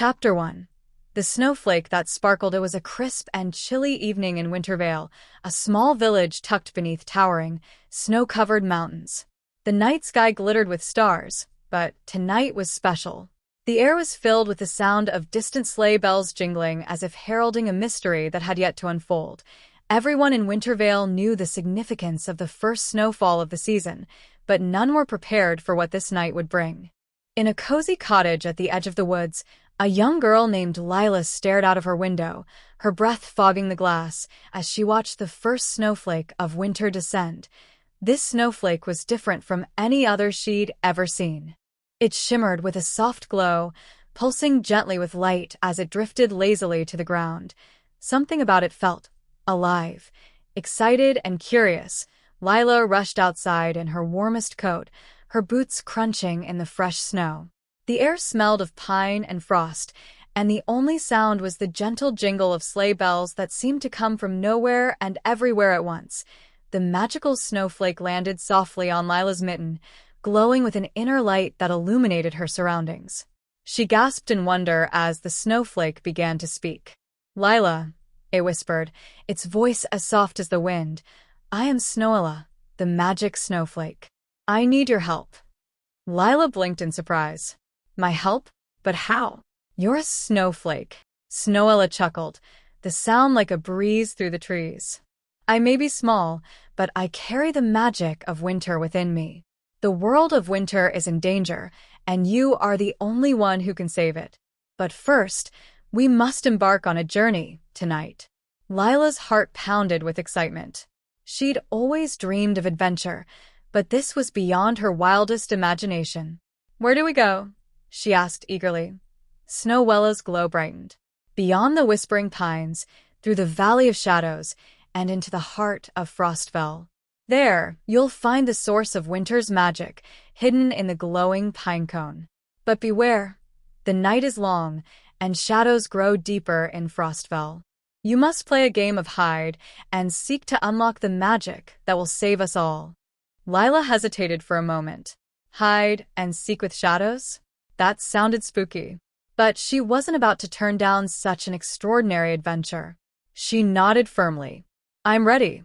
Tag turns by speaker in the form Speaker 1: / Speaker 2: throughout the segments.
Speaker 1: Chapter 1. The snowflake that sparkled. It was a crisp and chilly evening in Wintervale, a small village tucked beneath towering, snow-covered mountains. The night sky glittered with stars, but tonight was special. The air was filled with the sound of distant sleigh bells jingling as if heralding a mystery that had yet to unfold. Everyone in Wintervale knew the significance of the first snowfall of the season, but none were prepared for what this night would bring. In a cozy cottage at the edge of the woods, a young girl named Lila stared out of her window, her breath fogging the glass, as she watched the first snowflake of winter descend. This snowflake was different from any other she'd ever seen. It shimmered with a soft glow, pulsing gently with light as it drifted lazily to the ground. Something about it felt alive. Excited and curious, Lila rushed outside in her warmest coat, her boots crunching in the fresh snow. The air smelled of pine and frost, and the only sound was the gentle jingle of sleigh bells that seemed to come from nowhere and everywhere at once. The magical snowflake landed softly on Lila's mitten, glowing with an inner light that illuminated her surroundings. She gasped in wonder as the snowflake began to speak. "Lila," it whispered, its voice as soft as the wind, "I am Snowella, the magic snowflake. I need your help." Lila blinked in surprise. "My help? But how?" "You're a snowflake," Snowella chuckled, the sound like a breeze through the trees. "I may be small, but I carry the magic of winter within me. The world of winter is in danger, and you are the only one who can save it. But first, we must embark on a journey tonight." Lila's heart pounded with excitement. She'd always dreamed of adventure, but this was beyond her wildest imagination. "Where do we go?" she asked eagerly. Snowella's glow brightened. "Beyond the whispering pines, through the valley of shadows, and into the heart of Frostvale. There, you'll find the source of winter's magic, hidden in the glowing pinecone. But beware, the night is long, and shadows grow deeper in Frostvale. You must play a game of hide and seek to unlock the magic that will save us all." Lila hesitated for a moment. Hide and seek with shadows? That sounded spooky. But she wasn't about to turn down such an extraordinary adventure. She nodded firmly. "I'm ready."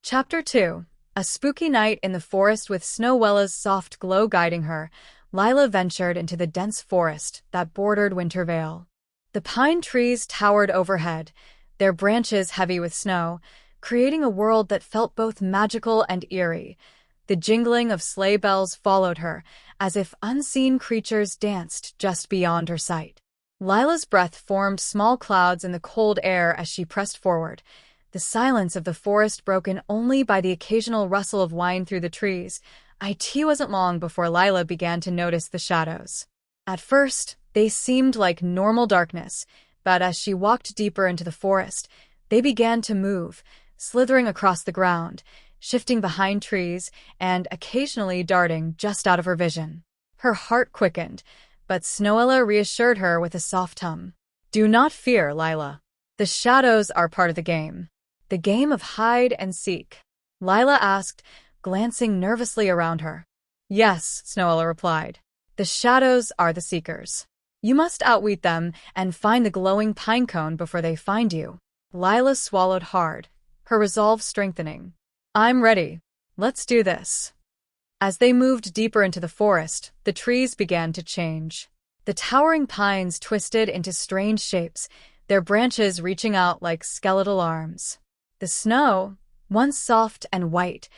Speaker 1: Chapter 2. A spooky night in the forest. With Snowella's soft glow guiding her, Lila ventured into the dense forest that bordered Wintervale. The pine trees towered overhead, their branches heavy with snow, creating a world that felt both magical and eerie. The jingling of sleigh bells followed her, as if unseen creatures danced just beyond her sight. Lila's breath formed small clouds in the cold air as she pressed forward, the silence of the forest broken only by the occasional rustle of wine through the trees. It wasn't long before Lila began to notice the shadows. At first, they seemed like normal darkness, but as she walked deeper into the forest, they began to move, slithering across the ground, shifting behind trees, and occasionally darting just out of her vision. Her heart quickened, but Snowella reassured her with a soft hum. "Do not fear, Lila. The shadows are part of the game. The game of hide and seek." Lila asked, glancing nervously around her. "Yes," Snowella replied. "The shadows are the seekers. You must outwit them and find the glowing pinecone before they find you." Lila swallowed hard, her resolve strengthening. "I'm ready. Let's do this." As they moved deeper into the forest, the trees began to change. The towering pines twisted into strange shapes, their branches reaching out like skeletal arms. The snow, once soft and white,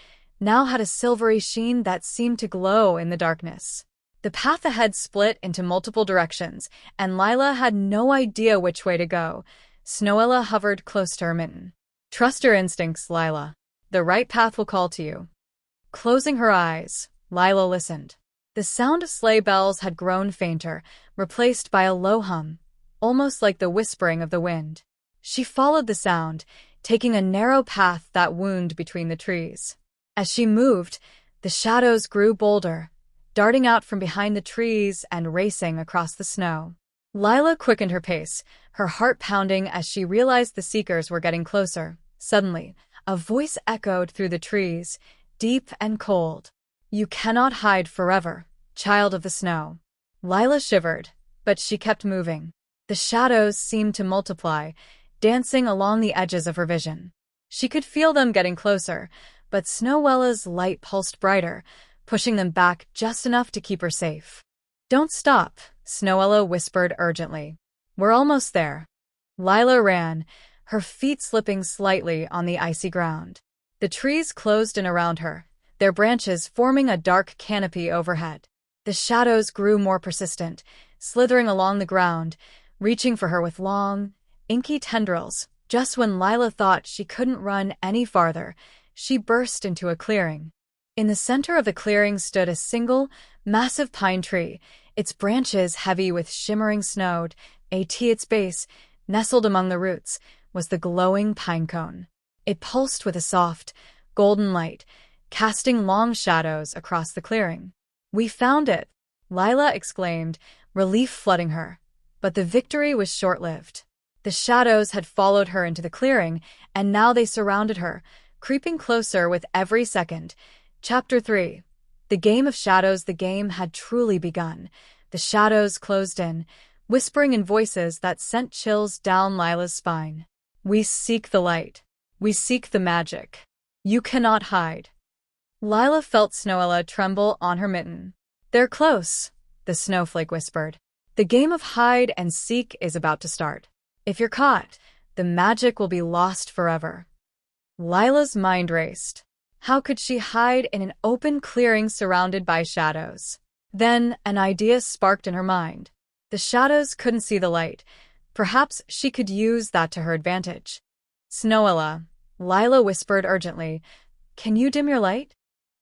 Speaker 1: now had a silvery sheen that seemed to glow in the darkness. The path ahead split into multiple directions, and Lila had no idea which way to go. Snowella hovered close to her mitten. "Trust your instincts, Lila. The right path will call to you." Closing her eyes, Lila listened. The sound of sleigh bells had grown fainter, replaced by a low hum, almost like the whispering of the wind. She followed the sound, taking a narrow path that wound between the trees. As she moved, the shadows grew bolder, darting out from behind the trees and racing across the snow. Lila quickened her pace, her heart pounding as she realized the seekers were getting closer. Suddenly, a voice echoed through the trees, deep and cold. "You cannot hide forever, child of the snow." Lila shivered, but she kept moving. The shadows seemed to multiply, dancing along the edges of her vision. She could feel them getting closer, but Snowella's light pulsed brighter, pushing them back just enough to keep her safe. "Don't stop," Snowella whispered urgently. "We're almost there." Lila ran, her feet slipping slightly on the icy ground. The trees closed in around her, their branches forming a dark canopy overhead. The shadows grew more persistent, slithering along the ground, reaching for her with long, inky tendrils. Just when Lila thought she couldn't run any farther, she burst into a clearing. In the center of the clearing stood a single, massive pine tree, its branches heavy with shimmering snow. At its base, nestled among the roots, was the glowing pine cone. It pulsed with a soft, golden light, casting long shadows across the clearing. "We found it!" Lila exclaimed, relief flooding her. But the victory was short-lived. The shadows had followed her into the clearing, and now they surrounded her, creeping closer with every second. Chapter 3. The Game of Shadows. The game had truly begun. The shadows closed in, whispering in voices that sent chills down Lila's spine. "We seek the light. We seek the magic. You cannot hide." Lila felt Snowella tremble on her mitten. "They're close," the snowflake whispered. "The game of hide and seek is about to start. If you're caught, the magic will be lost forever." Lila's mind raced. How could she hide in an open clearing surrounded by shadows? Then an idea sparked in her mind. The shadows couldn't see the light. Perhaps she could use that to her advantage. "Snowella," Lila whispered urgently, "can you dim your light?"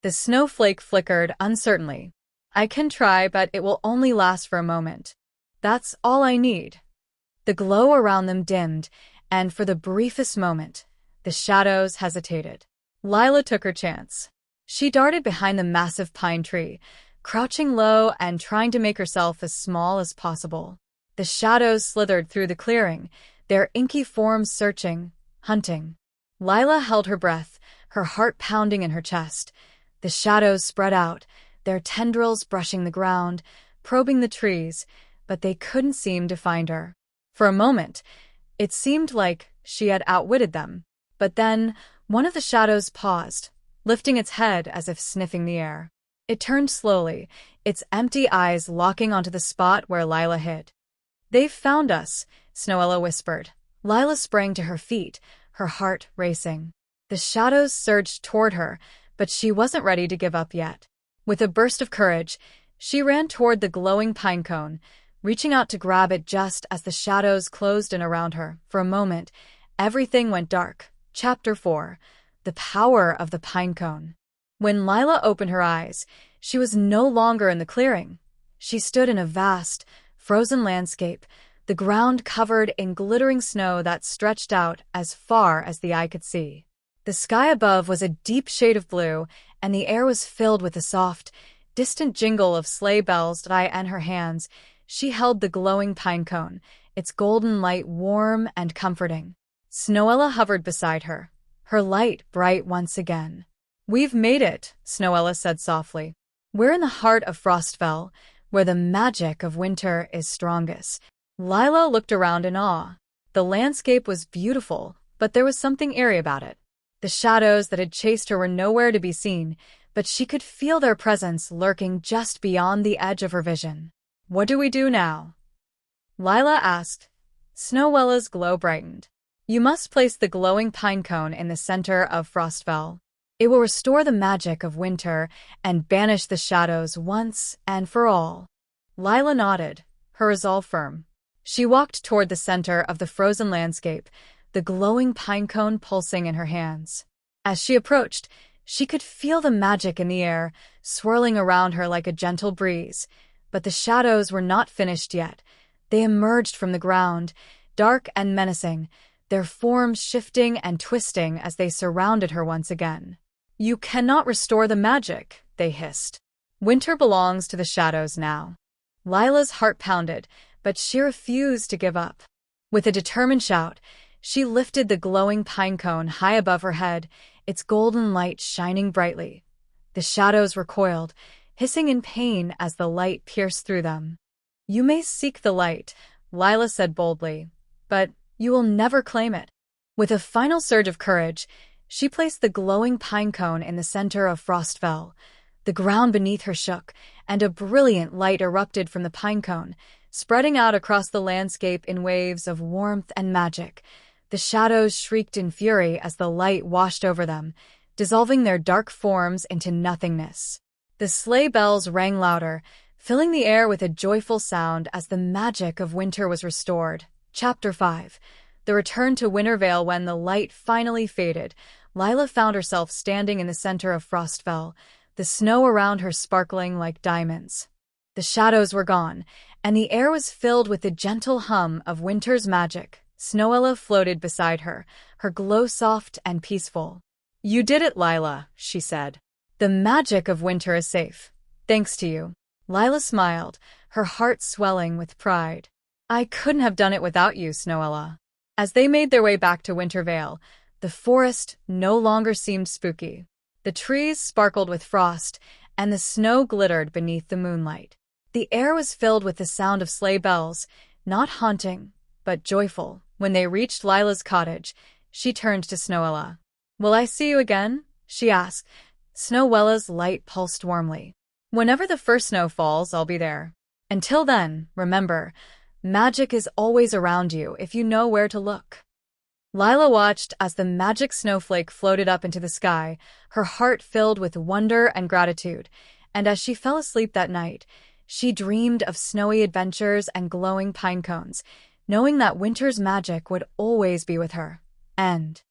Speaker 1: The snowflake flickered uncertainly. "I can try, but it will only last for a moment. That's all I need." The glow around them dimmed, and for the briefest moment, the shadows hesitated. Lila took her chance. She darted behind the massive pine tree, crouching low and trying to make herself as small as possible. The shadows slithered through the clearing, their inky forms searching, hunting. Lila held her breath, her heart pounding in her chest. The shadows spread out, their tendrils brushing the ground, probing the trees, but they couldn't seem to find her. For a moment, it seemed like she had outwitted them. But then, one of the shadows paused, lifting its head as if sniffing the air. It turned slowly, its empty eyes locking onto the spot where Lila hid. "They've found us," Snowella whispered. Lila sprang to her feet, her heart racing. The shadows surged toward her, but she wasn't ready to give up yet. With a burst of courage, she ran toward the glowing pine cone, reaching out to grab it just as the shadows closed in around her. For a moment, everything went dark. Chapter 4. The Power of the Pine Cone. When Lila opened her eyes, she was no longer in the clearing. She stood in a vast, frozen landscape, the ground covered in glittering snow that stretched out as far as the eye could see. The sky above was a deep shade of blue, and the air was filled with the soft, distant jingle of sleigh bells. In her hands, she held the glowing pine cone, its golden light warm and comforting. Snowella hovered beside her, her light bright once again. "We've made it," Snowella said softly. "We're in the heart of Frostville, where the magic of winter is strongest." Lila looked around in awe. The landscape was beautiful, but there was something eerie about it. The shadows that had chased her were nowhere to be seen, but she could feel their presence lurking just beyond the edge of her vision. "What do we do now?" Lila asked. Snowella's glow brightened. "You must place the glowing pine cone in the center of Frostville. It will restore the magic of winter and banish the shadows once and for all." Lila nodded, her resolve firm. She walked toward the center of the frozen landscape, the glowing pine cone pulsing in her hands. As she approached, she could feel the magic in the air, swirling around her like a gentle breeze. But the shadows were not finished yet. They emerged from the ground, dark and menacing, their forms shifting and twisting as they surrounded her once again. "You cannot restore the magic," they hissed. "Winter belongs to the shadows now." Lila's heart pounded, but she refused to give up. With a determined shout, she lifted the glowing pine cone high above her head, its golden light shining brightly. The shadows recoiled, hissing in pain as the light pierced through them. "You may seek the light, Lila said boldly. But you will never claim it. With a final surge of courage, she placed the glowing pine cone in the center of Frostvale. The ground beneath her shook, and a brilliant light erupted from the pine cone, spreading out across the landscape in waves of warmth and magic. The shadows shrieked in fury as the light washed over them, dissolving their dark forms into nothingness. The sleigh bells rang louder, filling the air with a joyful sound as the magic of winter was restored. Chapter 5. The return to Wintervale. When the light finally faded, Lila found herself standing in the center of Frostvale, the snow around her sparkling like diamonds. The shadows were gone, and the air was filled with the gentle hum of winter's magic. Snowella floated beside her, her glow soft and peaceful. You did it, Lila, she said. The magic of winter is safe, thanks to you. Lila smiled, her heart swelling with pride. I couldn't have done it without you, Snowella. As they made their way back to Wintervale, the forest no longer seemed spooky. The trees sparkled with frost, and the snow glittered beneath the moonlight. The air was filled with the sound of sleigh bells, not haunting, but joyful. When they reached Lila's cottage, she turned to Snowella. Will I see you again? She asked. Snowella's light pulsed warmly. Whenever the first snow falls, I'll be there. Until then, remember, magic is always around you if you know where to look. Lila watched as the magic snowflake floated up into the sky, her heart filled with wonder and gratitude, and as she fell asleep that night, she dreamed of snowy adventures and glowing pine cones, knowing that winter's magic would always be with her. End.